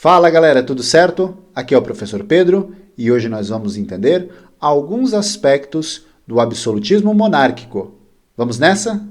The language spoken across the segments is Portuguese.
Fala galera, tudo certo? Aqui é o professor Pedro e hoje nós vamos entender alguns aspectos do absolutismo monárquico. Vamos nessa?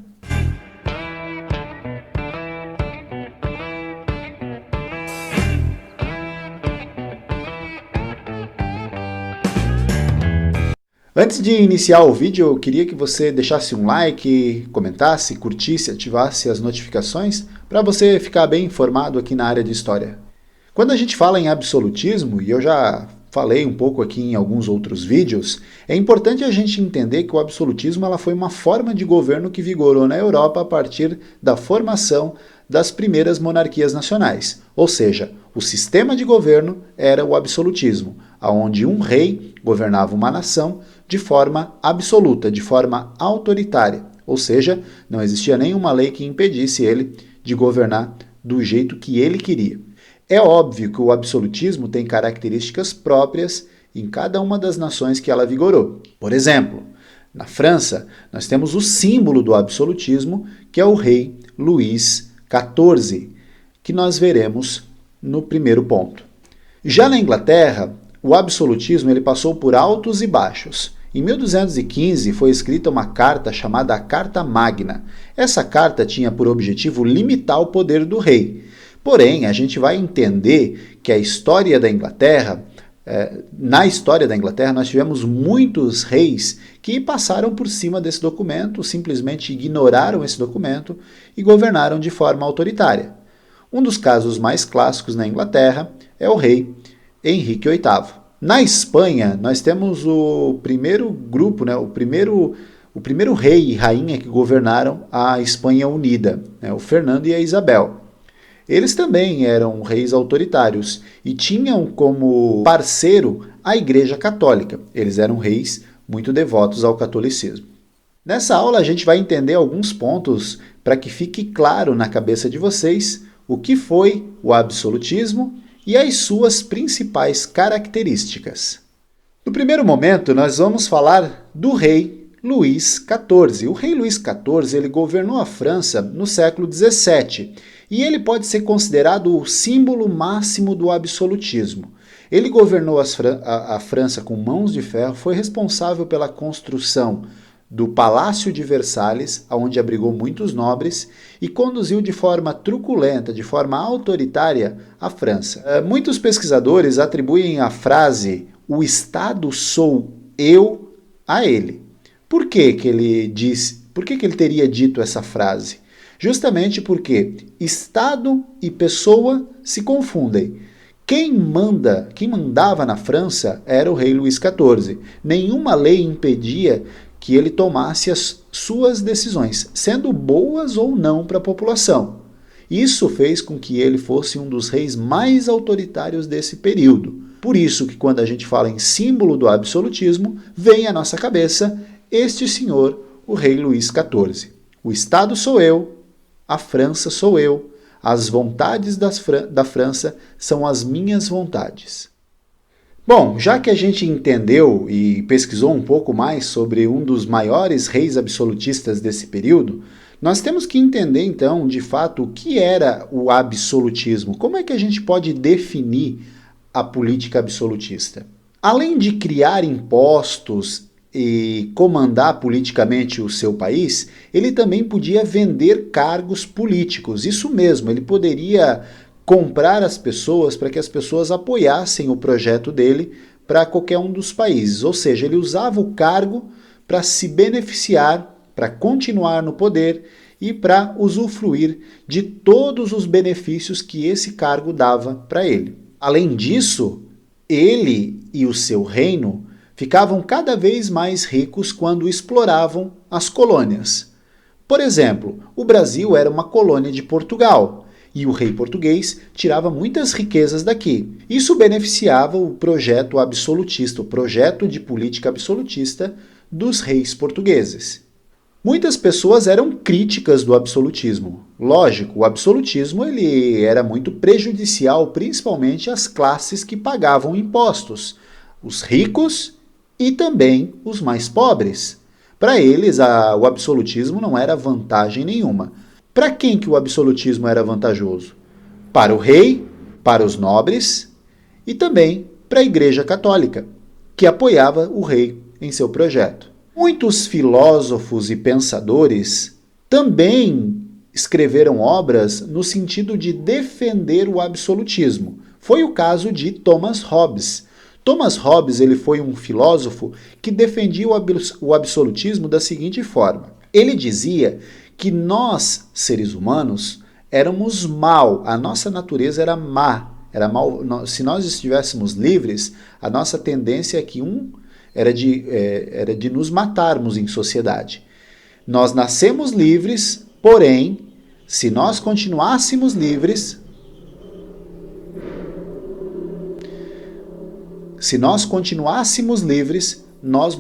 Antes de iniciar o vídeo, eu queria que você deixasse um like, comentasse, curtisse, ativasse as notificações para você ficar bem informado aqui na área de história. Quando a gente fala em absolutismo, e eu já falei um pouco aqui em alguns outros vídeos, é importante a gente entender que o absolutismo foi uma forma de governo que vigorou na Europa a partir da formação das primeiras monarquias nacionais. Ou seja, o sistema de governo era o absolutismo, onde um rei governava uma nação de forma absoluta, de forma autoritária. Ou seja, não existia nenhuma lei que impedisse ele de governar do jeito que ele queria. É óbvio que o absolutismo tem características próprias em cada uma das nações que ela vigorou. Por exemplo, na França, nós temos o símbolo do absolutismo, que é o rei Luís XIV, que nós veremos no primeiro ponto. Já na Inglaterra, o absolutismo ele passou por altos e baixos. Em 1215 foi escrita uma carta chamada Carta Magna. Essa carta tinha por objetivo limitar o poder do rei. Porém, a gente vai entender que na história da Inglaterra, nós tivemos muitos reis que passaram por cima desse documento, simplesmente ignoraram esse documento e governaram de forma autoritária. Um dos casos mais clássicos na Inglaterra é o rei Henrique VIII. Na Espanha, nós temos o primeiro grupo, o primeiro rei e rainha que governaram a Espanha unida, o Fernando e a Isabel. Eles também eram reis autoritários e tinham como parceiro a Igreja Católica. Eles eram reis muito devotos ao catolicismo. Nessa aula a gente vai entender alguns pontos para que fique claro na cabeça de vocês o que foi o absolutismo e as suas principais características. No primeiro momento, nós vamos falar do rei Luís XIV. O rei Luís XIV ele governou a França no século XVII e ele pode ser considerado o símbolo máximo do absolutismo. Ele governou a França com mãos de ferro, foi responsável pela construção do Palácio de Versalhes, onde abrigou muitos nobres, e conduziu de forma truculenta, de forma autoritária, a França. Muitos pesquisadores atribuem a frase "o Estado sou eu" a ele. Por que ele teria dito essa frase? Justamente porque Estado e pessoa se confundem. Quem mandava na França era o rei Luís XIV. Nenhuma lei impedia que ele tomasse as suas decisões, sendo boas ou não para a população. Isso fez com que ele fosse um dos reis mais autoritários desse período. Por isso que quando a gente fala em símbolo do absolutismo, vem à nossa cabeça este senhor, o rei Luís XIV. O Estado sou eu, a França sou eu, as vontades da França são as minhas vontades. Bom, já que a gente entendeu e pesquisou um pouco mais sobre um dos maiores reis absolutistas desse período, nós temos que entender então, de fato, o que era o absolutismo. Como é que a gente pode definir a política absolutista? Além de criar impostos e comandar politicamente o seu país, ele também podia vender cargos políticos. Isso mesmo, ele poderia comprar as pessoas para que as pessoas apoiassem o projeto dele para qualquer um dos países. Ou seja, ele usava o cargo para se beneficiar, para continuar no poder e para usufruir de todos os benefícios que esse cargo dava para ele. Além disso, ele e o seu reino ficavam cada vez mais ricos quando exploravam as colônias. Por exemplo, o Brasil era uma colônia de Portugal e o rei português tirava muitas riquezas daqui. Isso beneficiava o projeto absolutista, o projeto de política absolutista dos reis portugueses. Muitas pessoas eram críticas do absolutismo. Lógico, o absolutismo ele era muito prejudicial, principalmente às classes que pagavam impostos, os ricos e também os mais pobres. Para eles, o absolutismo não era vantagem nenhuma. Para quem que o absolutismo era vantajoso? Para o rei para os nobres e também para a Igreja Católica, que apoiava o rei em seu projeto. Muitos filósofos e pensadores também escreveram obras no sentido de defender o absolutismo. Foi o caso de Thomas Hobbes. Thomas Hobbes ele foi um filósofo que defendia o absolutismo da seguinte forma. Ele dizia que nós, seres humanos, éramos mal, a nossa natureza era má. Se nós estivéssemos livres, a nossa tendência é que era de nos matarmos em sociedade. Nós nascemos livres, porém, se nós continuássemos livres, nós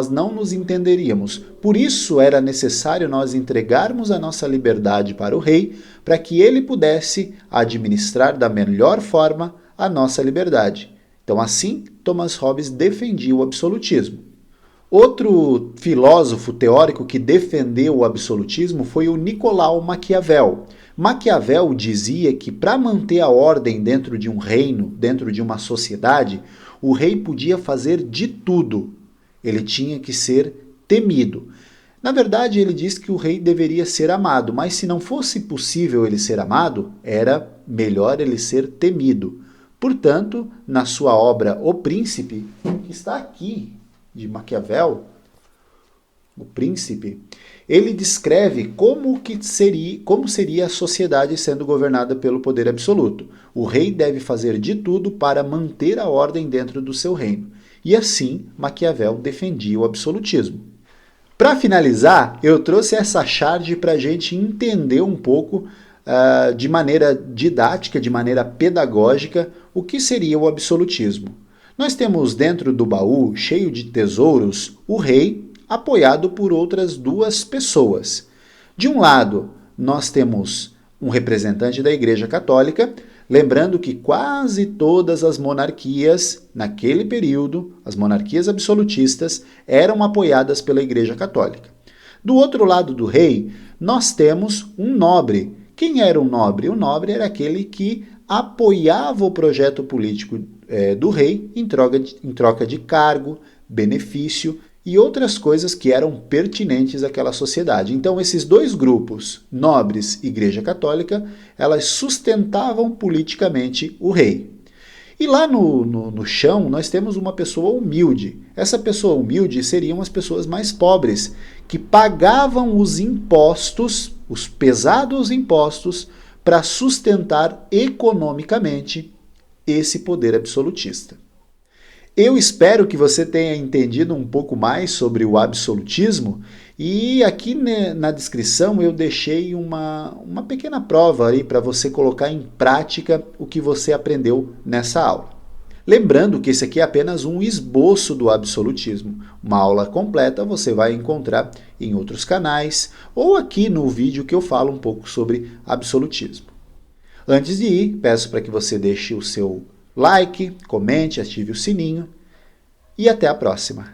não nos entenderíamos. Por isso era necessário nós entregarmos a nossa liberdade para o rei, para que ele pudesse administrar da melhor forma a nossa liberdade. Então assim, Thomas Hobbes defendia o absolutismo. Outro filósofo teórico que defendeu o absolutismo foi o Nicolau Maquiavel. Maquiavel dizia que para manter a ordem dentro de um reino, dentro de uma sociedade, o rei podia fazer de tudo. Ele tinha que ser temido. Na verdade, ele diz que o rei deveria ser amado, mas se não fosse possível ele ser amado, era melhor ele ser temido. Portanto, na sua obra O Príncipe, que está aqui, de Maquiavel, O Príncipe, ele descreve como seria a sociedade sendo governada pelo poder absoluto. O rei deve fazer de tudo para manter a ordem dentro do seu reino. E assim, Maquiavel defendia o absolutismo. Para finalizar, eu trouxe essa charge para a gente entender um pouco, de maneira didática, de maneira pedagógica, o que seria o absolutismo. Nós temos dentro do baú, cheio de tesouros, o rei, apoiado por outras duas pessoas. De um lado, nós temos um representante da Igreja Católica, lembrando que quase todas as monarquias, naquele período, as monarquias absolutistas, eram apoiadas pela Igreja Católica. Do outro lado do rei, nós temos um nobre. Quem era um nobre? O nobre era aquele que apoiava o projeto político do rei em troca de cargo, benefício e outras coisas que eram pertinentes àquela sociedade. Então, esses dois grupos, nobres e Igreja Católica, elas sustentavam politicamente o rei. E lá no chão, nós temos uma pessoa humilde. Essa pessoa humilde seriam as pessoas mais pobres, que pagavam os impostos, os pesados impostos, para sustentar economicamente esse poder absolutista. Eu espero que você tenha entendido um pouco mais sobre o absolutismo e aqui na descrição eu deixei uma pequena prova aí para você colocar em prática o que você aprendeu nessa aula. Lembrando que esse aqui é apenas um esboço do absolutismo. Uma aula completa você vai encontrar em outros canais ou aqui no vídeo que eu falo um pouco sobre absolutismo. Antes de ir, peço para que você deixe o seu like, comente, ative o sininho e até a próxima.